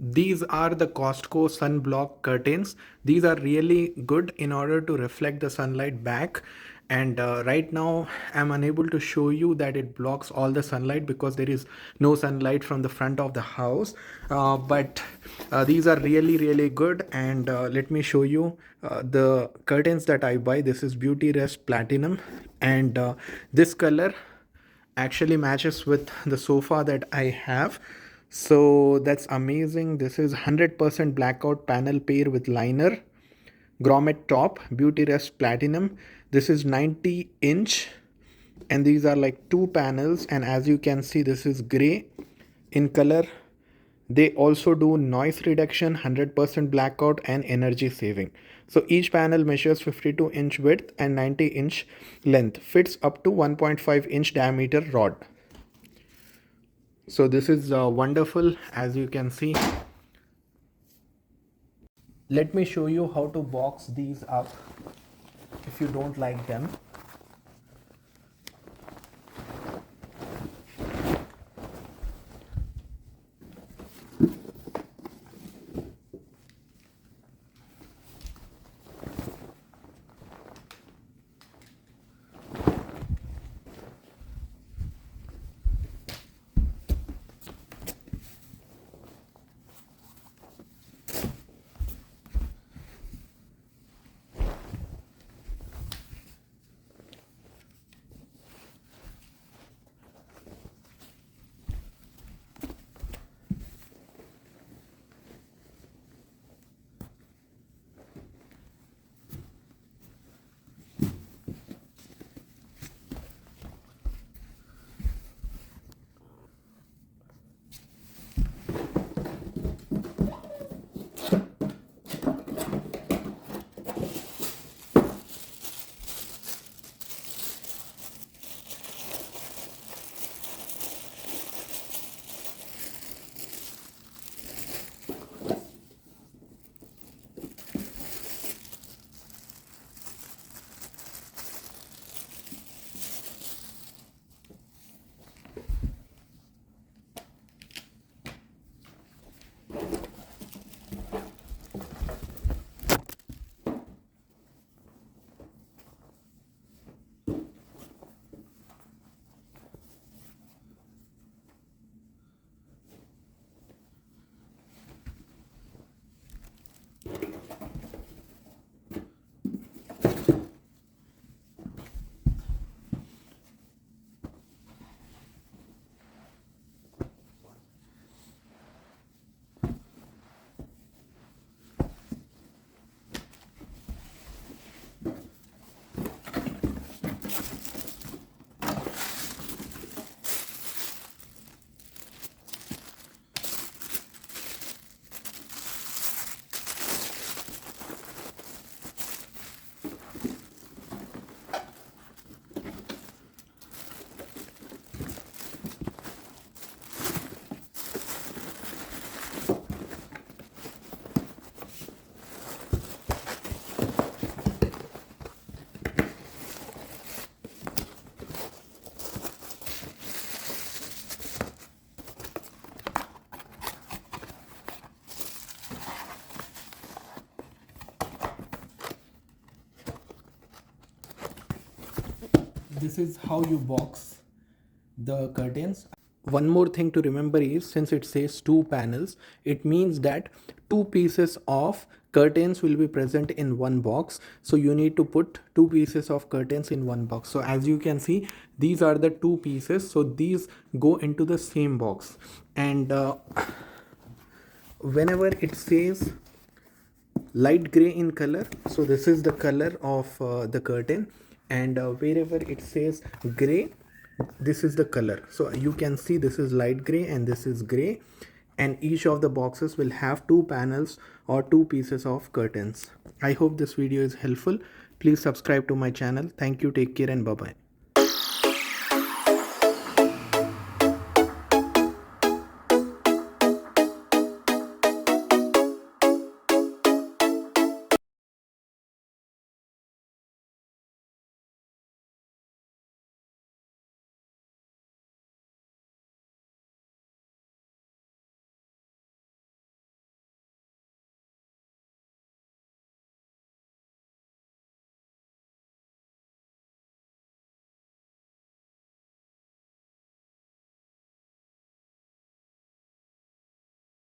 These are the Costco sunblock curtains. These are really good in order to reflect the sunlight back. And right now I'm unable to show you that it blocks all the sunlight because there is no sunlight from the front of the house. But these are really good. And let me show you the curtains that I buy. This is BeautyRest Platinum, and this color actually matches with the sofa that I have. So that's amazing. This is 100% blackout panel pair with liner, grommet top, BeautyRest Platinum. This is 90-inch, and these are like two panels, and as you can see, this is gray in color. They also do noise reduction, 100% blackout, and energy saving. So each panel measures 52-inch width and 90-inch length, fits up to 1.5-inch diameter rod. So this is wonderful, as you can see. Let me show you how to box these up if you don't like them. This is how you box the curtains. One more thing to remember is, since it says two panels, it means that two pieces of curtains will be present in one box. So you need to put two pieces of curtains in one box. So as you can see, these are the two pieces, so these go into the same box. And whenever it says light gray in color, so this is the color of the curtain, and wherever it says gray, this is the color. So you can see this is light gray and this is gray, and each of the boxes will have two panels or two pieces of curtains. I hope this video is helpful. Please subscribe to my channel. Thank you, take care, and bye bye.